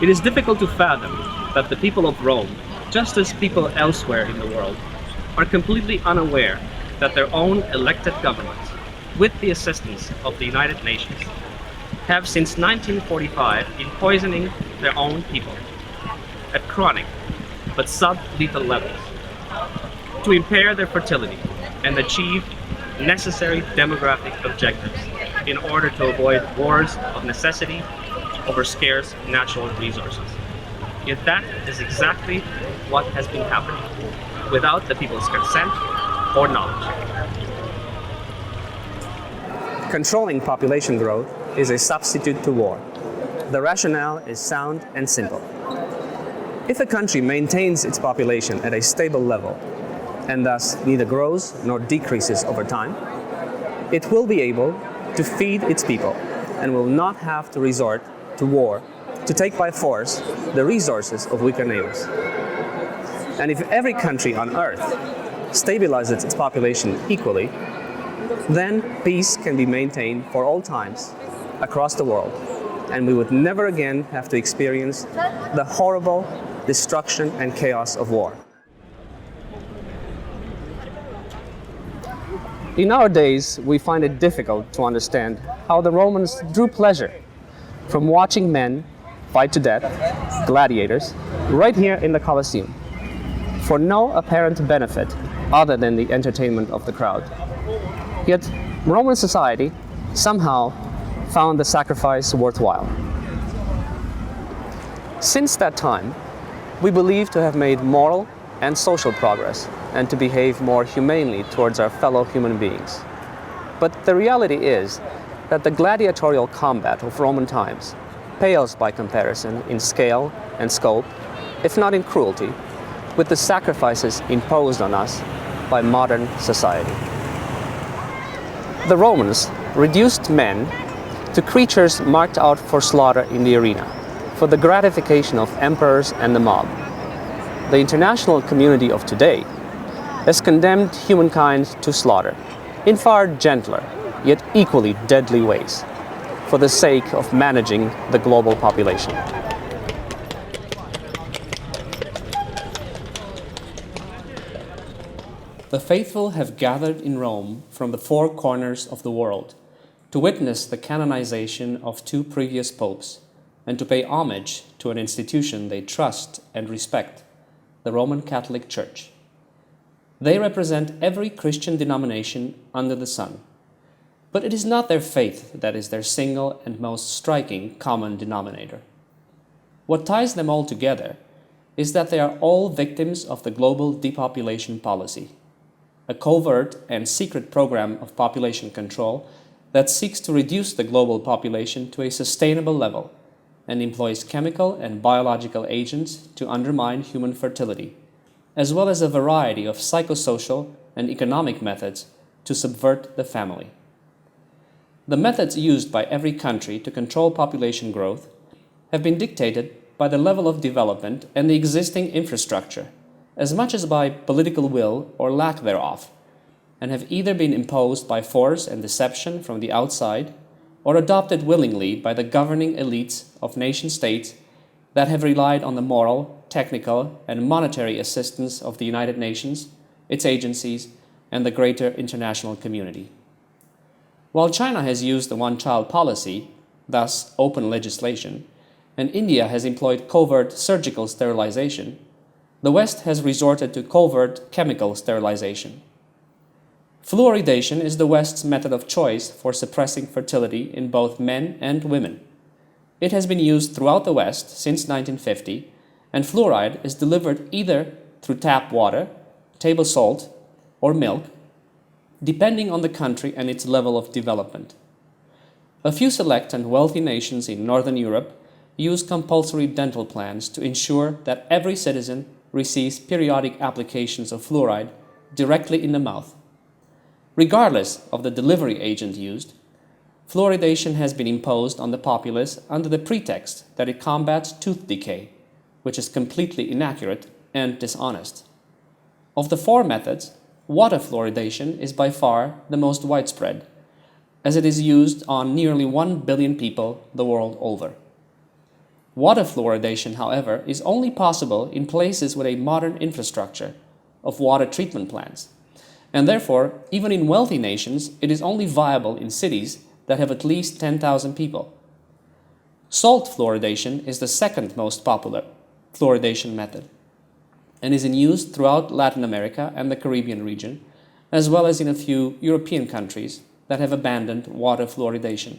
It is difficult to fathom that the people of Rome, just as people elsewhere in the world, are completely unaware that their own elected governments, with the assistance of the United Nations, have since 1945 been poisoning their own people at chronic but sub-lethal levels to impair their fertility and achieve necessary demographic objectives in order to avoid wars of necessity over scarce natural resources. Yet that is exactly what has been happening, without the people's consent or knowledge. Controlling population growth is a substitute to war. The rationale is sound and simple. If a country maintains its population at a stable level, and thus neither grows nor decreases over time, it will be able to feed its people and will not have to resort to war to take by force the resources of weaker neighbors. And if every country on Earth stabilizes its population equally, then peace can be maintained for all times across the world, and we would never again have to experience the horrible destruction and chaos of war. In our days, we find it difficult to understand how the Romans drew pleasure from watching men fight to death, gladiators, right here in the Colosseum, for no apparent benefit other than the entertainment of the crowd. Yet, Roman society somehow found the sacrifice worthwhile. Since that time, we believe to have made moral and social progress and to behave more humanely towards our fellow human beings. But the reality is that the gladiatorial combat of Roman times pales by comparison in scale and scope, if not in cruelty, with the sacrifices imposed on us by modern society. The Romans reduced men to creatures marked out for slaughter in the arena, for the gratification of emperors and the mob. The international community of today has condemned humankind to slaughter in far gentler, yet equally deadly ways, for the sake of managing the global population. The faithful have gathered in Rome from the four corners of the world to witness the canonization of two previous popes and to pay homage to an institution they trust and respect, the Roman Catholic Church. They represent every Christian denomination under the sun, but it is not their faith that is their single and most striking common denominator. What ties them all together is that they are all victims of the global depopulation policy, a covert and secret program of population control that seeks to reduce the global population to a sustainable level and employs chemical and biological agents to undermine human fertility, as well as a variety of psychosocial and economic methods to subvert the family. The methods used by every country to control population growth have been dictated by the level of development and the existing infrastructure, as much as by political will or lack thereof, and have either been imposed by force and deception from the outside or adopted willingly by the governing elites of nation-states that have relied on the moral, technical, and monetary assistance of the United Nations, its agencies, and the greater international community. While China has used the one-child policy, thus open legislation, and India has employed covert surgical sterilization, the West has resorted to covert chemical sterilization. Fluoridation is the West's method of choice for suppressing fertility in both men and women. It has been used throughout the West since 1950, and fluoride is delivered either through tap water, table salt, or milk, depending on the country and its level of development. A few select and wealthy nations in Northern Europe use compulsory dental plans to ensure that every citizen receives periodic applications of fluoride directly in the mouth. Regardless of the delivery agent used, fluoridation has been imposed on the populace under the pretext that it combats tooth decay, which is completely inaccurate and dishonest. Of the four methods, water fluoridation is by far the most widespread, as it is used on nearly 1 billion people the world over. Water fluoridation, however, is only possible in places with a modern infrastructure of water treatment plants. And therefore, even in wealthy nations, it is only viable in cities that have at least 10,000 people. Salt fluoridation is the second most popular fluoridation method and is in use throughout Latin America and the Caribbean region, as well as in a few European countries that have abandoned water fluoridation.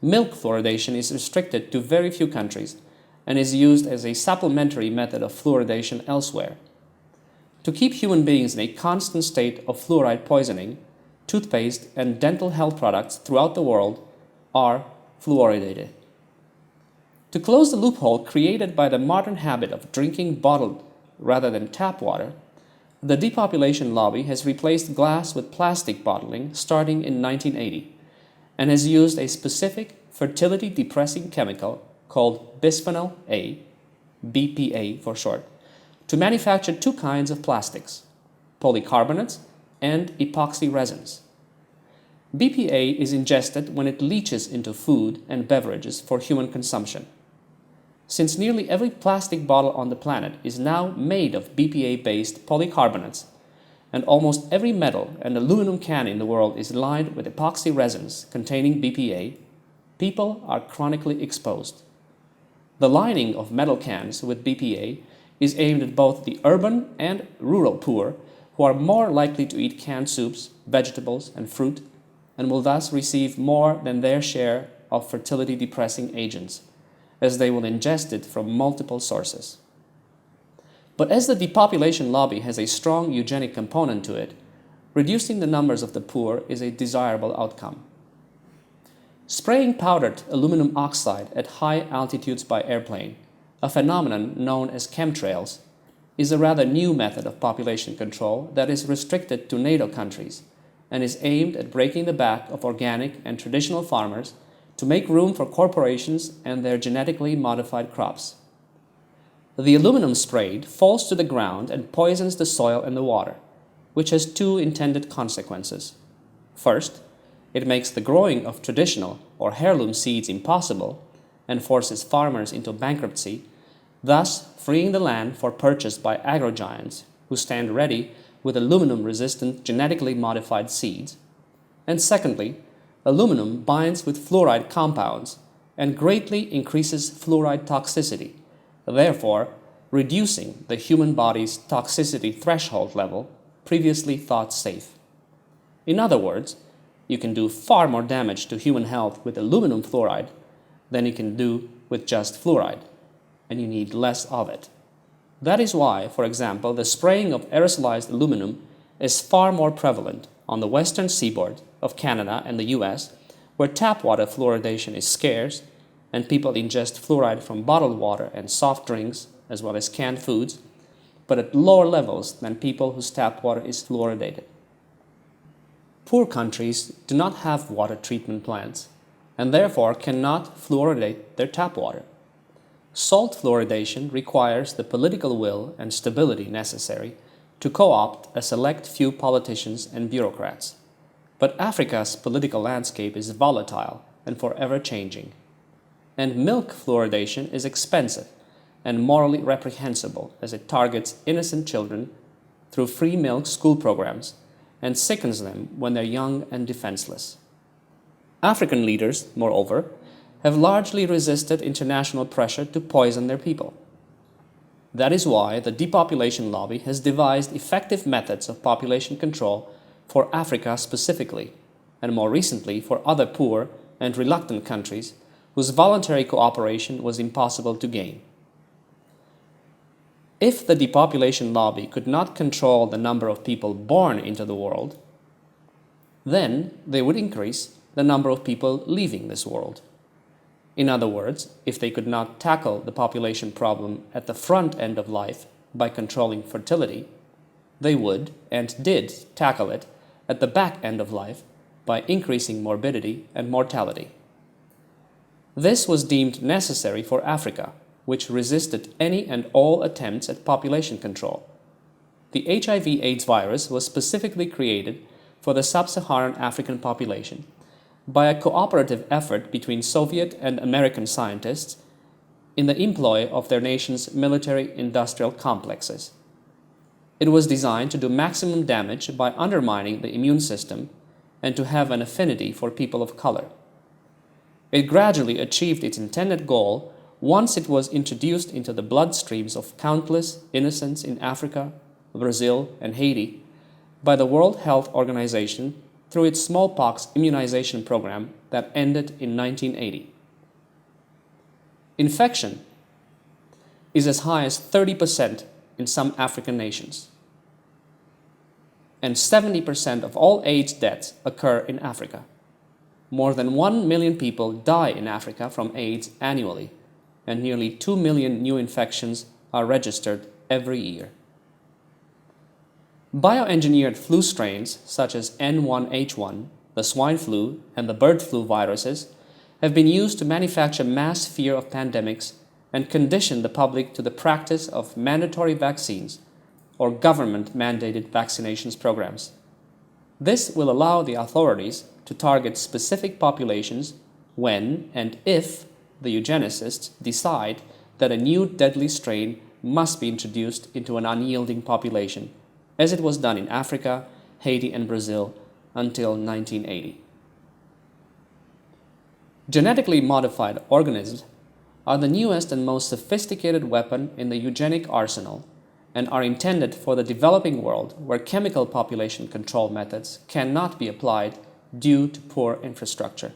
Milk fluoridation is restricted to very few countries and is used as a supplementary method of fluoridation elsewhere. To keep human beings in a constant state of fluoride poisoning, toothpaste and dental health products throughout the world are fluoridated. To close the loophole created by the modern habit of drinking bottled rather than tap water, the depopulation lobby has replaced glass with plastic bottling starting in 1980 and has used a specific fertility-depressing chemical called bisphenol A, BPA for short, to manufacture two kinds of plastics, polycarbonates and epoxy resins. BPA is ingested when it leaches into food and beverages for human consumption. Since nearly every plastic bottle on the planet is now made of BPA-based polycarbonates, and almost every metal and aluminum can in the world is lined with epoxy resins containing BPA, people are chronically exposed. The lining of metal cans with BPA is aimed at both the urban and rural poor, who are more likely to eat canned soups, vegetables, and fruit, and will thus receive more than their share of fertility-depressing agents, as they will ingest it from multiple sources. But as the depopulation lobby has a strong eugenic component to it, reducing the numbers of the poor is a desirable outcome. Spraying powdered aluminum oxide at high altitudes by airplane, a phenomenon known as chemtrails, is a rather new method of population control that is restricted to NATO countries and is aimed at breaking the back of organic and traditional farmers to make room for corporations and their genetically modified crops. The aluminum sprayed falls to the ground and poisons the soil and the water, which has two intended consequences. First, it makes the growing of traditional or heirloom seeds impossible and forces farmers into bankruptcy, thus freeing the land for purchase by agrogiants who stand ready with aluminum-resistant genetically modified seeds. And secondly, aluminum binds with fluoride compounds and greatly increases fluoride toxicity, therefore reducing the human body's toxicity threshold level previously thought safe. In other words, you can do far more damage to human health with aluminum fluoride than you can do with just fluoride, and you need less of it. That is why, for example, the spraying of aerosolized aluminum is far more prevalent on the western seaboard of Canada and the US, where tap water fluoridation is scarce and people ingest fluoride from bottled water and soft drinks as well as canned foods, but at lower levels than people whose tap water is fluoridated. Poor countries do not have water treatment plants and therefore cannot fluoridate their tap water. Salt fluoridation requires the political will and stability necessary to co-opt a select few politicians and bureaucrats. But Africa's political landscape is volatile and forever changing. And milk fluoridation is expensive and morally reprehensible as it targets innocent children through free milk school programs and sickens them when they're young and defenseless. African leaders, moreover, have largely resisted international pressure to poison their people. That is why the depopulation lobby has devised effective methods of population control for Africa specifically, and more recently for other poor and reluctant countries whose voluntary cooperation was impossible to gain. If the depopulation lobby could not control the number of people born into the world, then they would increase the number of people leaving this world. In other words, if they could not tackle the population problem at the front end of life by controlling fertility, they would and did tackle it at the back end of life by increasing morbidity and mortality. This was deemed necessary for Africa, which resisted any and all attempts at population control. The HIV/AIDS virus was specifically created for the sub-Saharan African population by a cooperative effort between Soviet and American scientists in the employ of their nation's military-industrial complexes. It was designed to do maximum damage by undermining the immune system and to have an affinity for people of color. It gradually achieved its intended goal once it was introduced into the bloodstreams of countless innocents in Africa, Brazil, and Haiti by the World Health Organization through its smallpox immunization program that ended in 1980. Infection is as high as 30% in some African nations, and 70% of all AIDS deaths occur in Africa. More than 1 million people die in Africa from AIDS annually, and nearly 2 million new infections are registered every year. Bioengineered flu strains such as N1H1, the swine flu, and the bird flu viruses have been used to manufacture mass fear of pandemics and condition the public to the practice of mandatory vaccines or government-mandated vaccinations programs. This will allow the authorities to target specific populations when and if the eugenicists decide that a new deadly strain must be introduced into an unyielding population, as it was done in Africa, Haiti, and Brazil until 1980. Genetically modified organisms are the newest and most sophisticated weapon in the eugenic arsenal and are intended for the developing world where chemical population control methods cannot be applied due to poor infrastructure.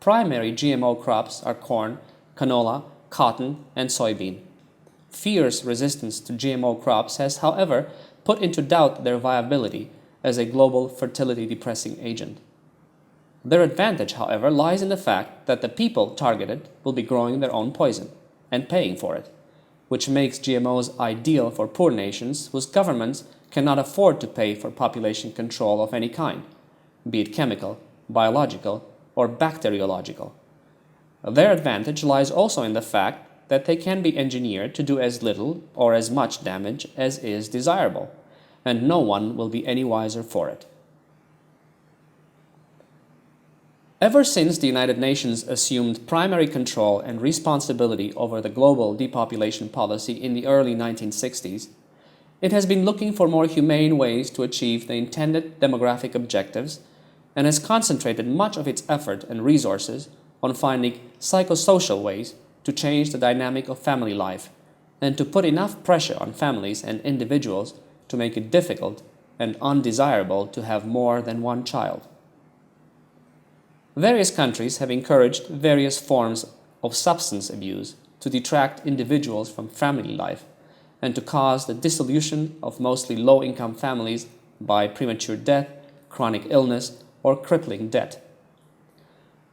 Primary GMO crops are corn, canola, cotton, and soybean. Fierce resistance to GMO crops has, however, put into doubt their viability as a global fertility-depressing agent. Their advantage, however, lies in the fact that the people targeted will be growing their own poison and paying for it, which makes GMOs ideal for poor nations whose governments cannot afford to pay for population control of any kind, be it chemical, biological, or bacteriological. Their advantage lies also in the fact that they can be engineered to do as little or as much damage as is desirable, and no one will be any wiser for it. Ever since the United Nations assumed primary control and responsibility over the global depopulation policy in the early 1960s, it has been looking for more humane ways to achieve the intended demographic objectives and has concentrated much of its effort and resources on finding psychosocial ways to change the dynamic of family life and to put enough pressure on families and individuals to make it difficult and undesirable to have more than one child. Various countries have encouraged various forms of substance abuse to detract individuals from family life and to cause the dissolution of mostly low-income families by premature death, chronic illness, or crippling debt.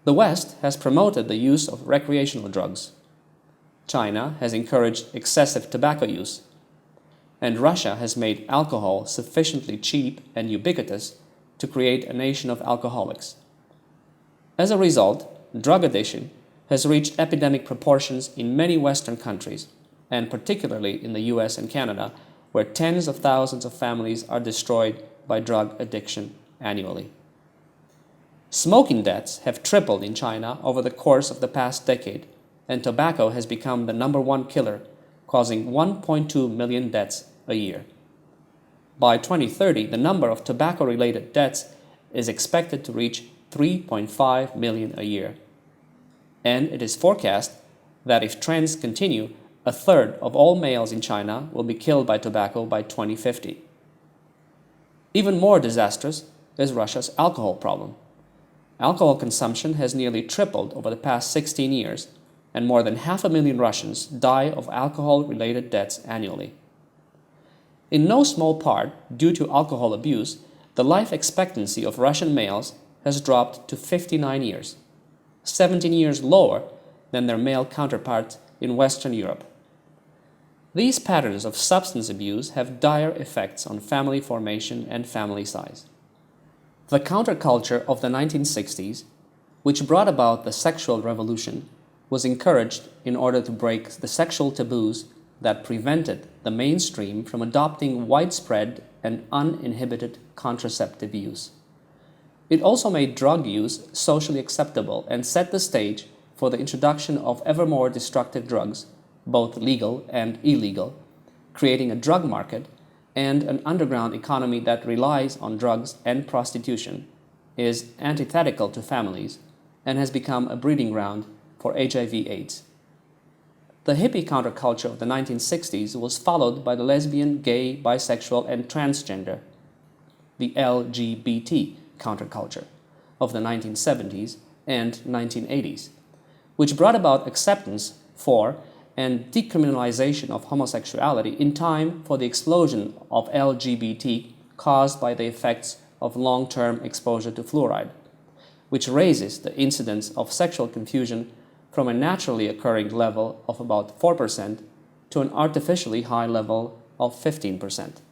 The West has promoted the use of recreational drugs. China has encouraged excessive tobacco use, and Russia has made alcohol sufficiently cheap and ubiquitous to create a nation of alcoholics. As a result, drug addiction has reached epidemic proportions in many Western countries, and particularly in the US and Canada, where tens of thousands of families are destroyed by drug addiction annually. Smoking deaths have tripled in China over the course of the past decade, and tobacco has become the #1 killer, causing 1.2 million deaths a year. By 2030, the number of tobacco-related deaths is expected to reach 3.5 million a year. And it is forecast that if trends continue, a third of all males in China will be killed by tobacco by 2050. Even more disastrous is Russia's alcohol problem. Alcohol consumption has nearly tripled over the past 16 years, and more than 500,000 Russians die of alcohol-related deaths annually. In no small part, due to alcohol abuse, the life expectancy of Russian males has dropped to 59 years, 17 years lower than their male counterparts in Western Europe. These patterns of substance abuse have dire effects on family formation and family size. The counterculture of the 1960s, which brought about the sexual revolution, was encouraged in order to break the sexual taboos that prevented the mainstream from adopting widespread and uninhibited contraceptive use. It also made drug use socially acceptable and set the stage for the introduction of ever more destructive drugs, both legal and illegal, creating a drug market and an underground economy that relies on drugs and prostitution, is antithetical to families and has become a breeding ground for HIV/AIDS. The hippie counterculture of the 1960s was followed by the lesbian, gay, bisexual, and transgender, the LGBT counterculture of the 1970s and 1980s, which brought about acceptance for and decriminalization of homosexuality in time for the explosion of LGBT caused by the effects of long-term exposure to fluoride, which raises the incidence of sexual confusion from a naturally occurring level of about 4% to an artificially high level of 15%.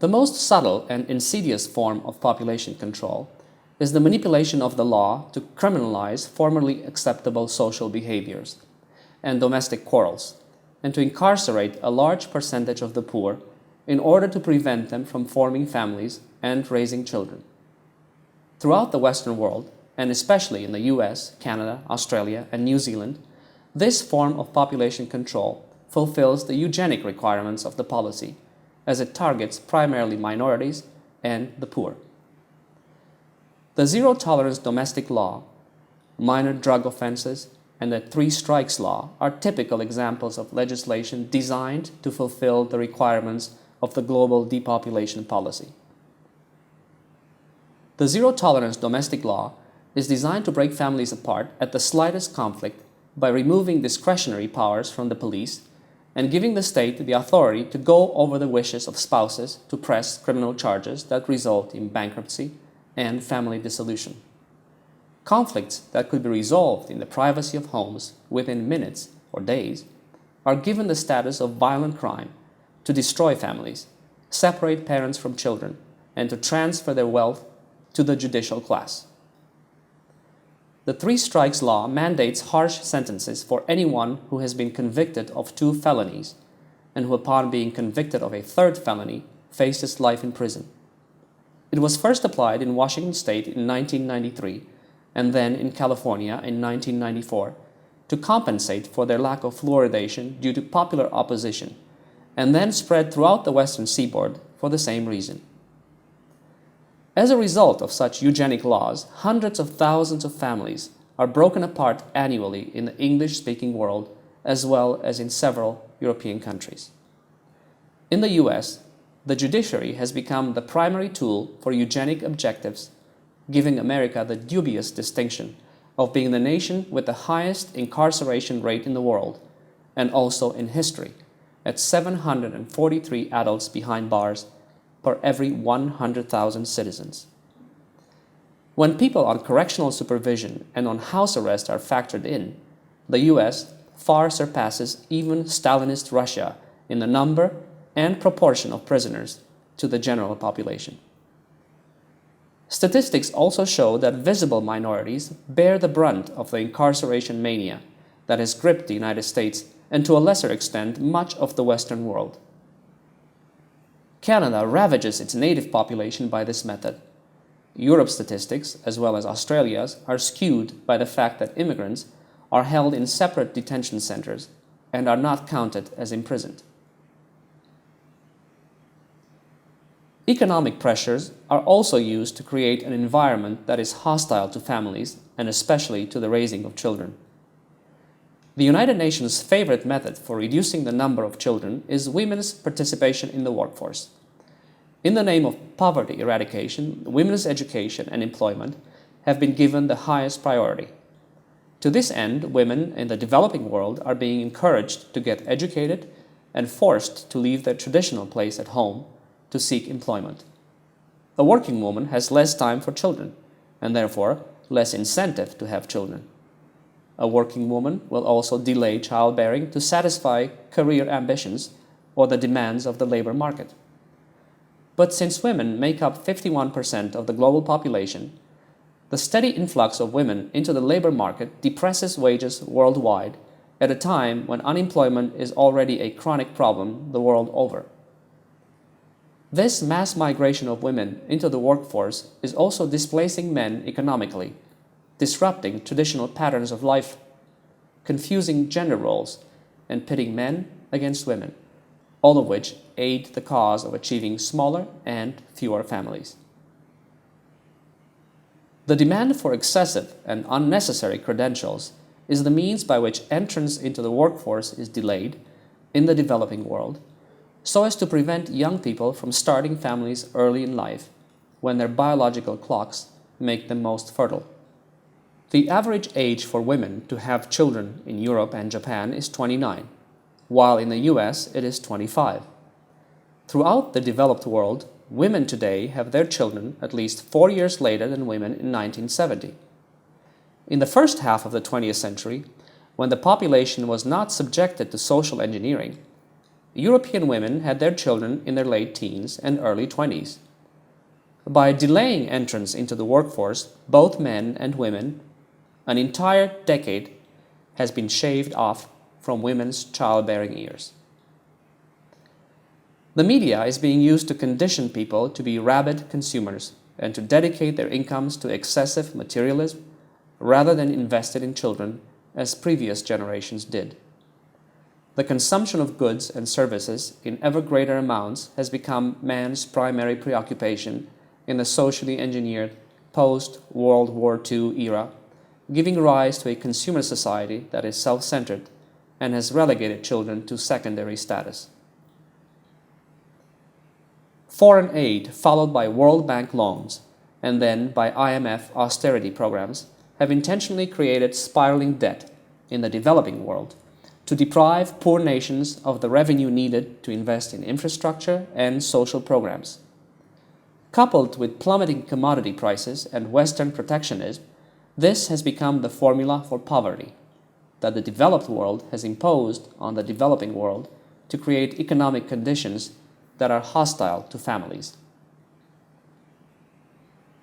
The most subtle and insidious form of population control is the manipulation of the law to criminalize formerly acceptable social behaviors and domestic quarrels, and to incarcerate a large percentage of the poor in order to prevent them from forming families and raising children. Throughout the Western world, and especially in the US, Canada, Australia, and New Zealand, this form of population control fulfills the eugenic requirements of the policy, as it targets primarily minorities and the poor. The zero-tolerance domestic law, minor drug offenses, and the three strikes law are typical examples of legislation designed to fulfill the requirements of the global depopulation policy. The zero-tolerance domestic law is designed to break families apart at the slightest conflict by removing discretionary powers from the police and giving the state the authority to go over the wishes of spouses to press criminal charges that result in bankruptcy and family dissolution. Conflicts that could be resolved in the privacy of homes within minutes or days are given the status of violent crime to destroy families, separate parents from children, and to transfer their wealth to the judicial class. The three strikes law mandates harsh sentences for anyone who has been convicted of 2 felonies and who, upon being convicted of a 3rd felony, faces life in prison. It was first applied in Washington State in 1993 and then in California in 1994 to compensate for their lack of fluoridation due to popular opposition, and then spread throughout the Western seaboard for the same reason. As a result of such eugenic laws, hundreds of thousands of families are broken apart annually in the English-speaking world as well as in several European countries. In the US, the judiciary has become the primary tool for eugenic objectives, giving America the dubious distinction of being the nation with the highest incarceration rate in the world, and also in history, at 743 adults behind bars per every 100,000 citizens. When people on correctional supervision and on house arrest are factored in, the US far surpasses even Stalinist Russia in the number and proportion of prisoners to the general population. Statistics also show that visible minorities bear the brunt of the incarceration mania that has gripped the United States and to a lesser extent much of the Western world. Canada ravages its native population by this method. Europe's statistics, as well as Australia's, are skewed by the fact that immigrants are held in separate detention centers and are not counted as imprisoned. Economic pressures are also used to create an environment that is hostile to families and especially to the raising of children. The United Nations' favorite method for reducing the number of children is women's participation in the workforce. In the name of poverty eradication, women's education and employment have been given the highest priority. To this end, women in the developing world are being encouraged to get educated and forced to leave their traditional place at home to seek employment. A working woman has less time for children and therefore less incentive to have children. A working woman will also delay childbearing to satisfy career ambitions or the demands of the labor market. But since women make up 51% of the global population, the steady influx of women into the labor market depresses wages worldwide at a time when unemployment is already a chronic problem the world over. This mass migration of women into the workforce is also displacing men economically, disrupting traditional patterns of life. confusing gender roles, and pitting men against women, all of which aid the cause of achieving smaller and fewer families. The demand for excessive and unnecessary credentials is the means by which entrance into the workforce is delayed in the developing world, so as to prevent young people from starting families early in life, when their biological clocks make them most fertile. The average age for women to have children in Europe and Japan is 29, while in the US it is 25. Throughout the developed world, women today have their children at least 4 years later than women in 1970. In the first half of the 20th century, when the population was not subjected to social engineering, European women had their children in their late teens and early 20s. By delaying entrance into the workforce, both men and women, an entire decade has been shaved off from women's childbearing years. The media is being used to condition people to be rabid consumers and to dedicate their incomes to excessive materialism rather than invested in children as previous generations did. The consumption of goods and services in ever greater amounts has become man's primary preoccupation in the socially engineered post-World War II era, giving rise to a consumer society that is self-centered and has relegated children to secondary status. Foreign aid, followed by World Bank loans, and then by IMF austerity programs, have intentionally created spiraling debt in the developing world to deprive poor nations of the revenue needed to invest in infrastructure and social programs. Coupled with plummeting commodity prices and Western protectionism, this has become the formula for poverty that the developed world has imposed on the developing world to create economic conditions that are hostile to families.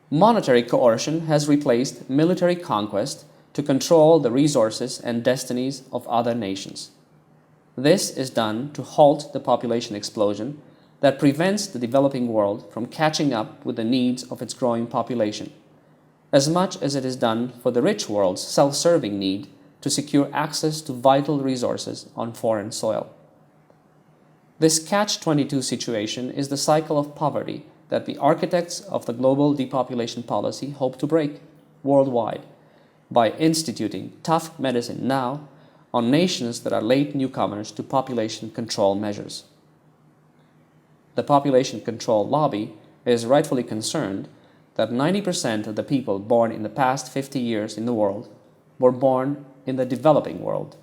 Monetary coercion has replaced military conquest to control the resources and destinies of other nations. This is done to halt the population explosion that prevents the developing world from catching up with the needs of its growing population, as much as it is done for the rich world's self-serving need to secure access to vital resources on foreign soil. This catch-22 situation is the cycle of poverty that the architects of the global depopulation policy hope to break worldwide by instituting tough medicine now on nations that are late newcomers to population control measures. The population control lobby is rightfully concerned that 90% of the people born in the past 50 years in the world were born in the developing world,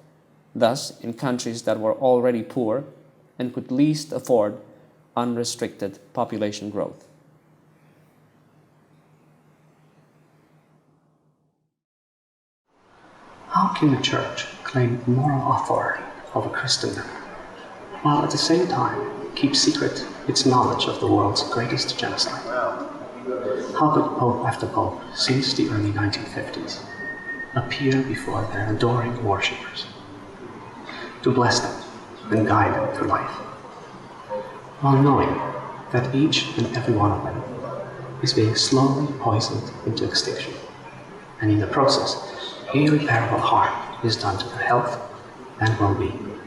thus in countries that were already poor and could least afford unrestricted population growth. How can the Church claim moral authority over Christendom, while at the same time keep secret its knowledge of the world's greatest genocide? How could Pope after Pope since the early 1950s appear before their adoring worshippers to bless them and guide them through life, while knowing that each and every one of them is being slowly poisoned into extinction, and in the process irreparable harm is done to their health and well-being?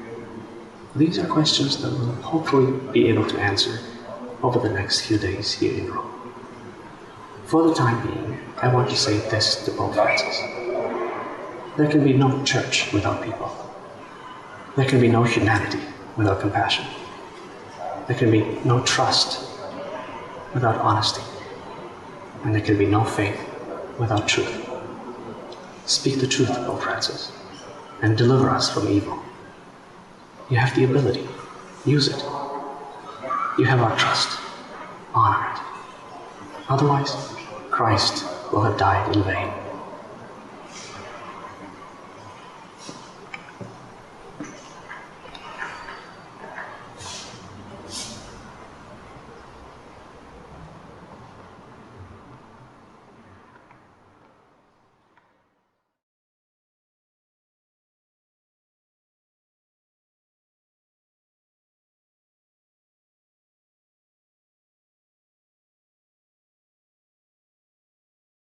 These are questions that we'll hopefully be able to answer over the next few days here in Rome. For the time being, I want to say this to Pope Francis. There can be no church without people. There can be no humanity without compassion. There can be no trust without honesty. And there can be no faith without truth. Speak the truth, Pope Francis, and deliver us from evil. You have the ability. Use it. You have our trust. Honor it. Otherwise, Christ will have died in vain.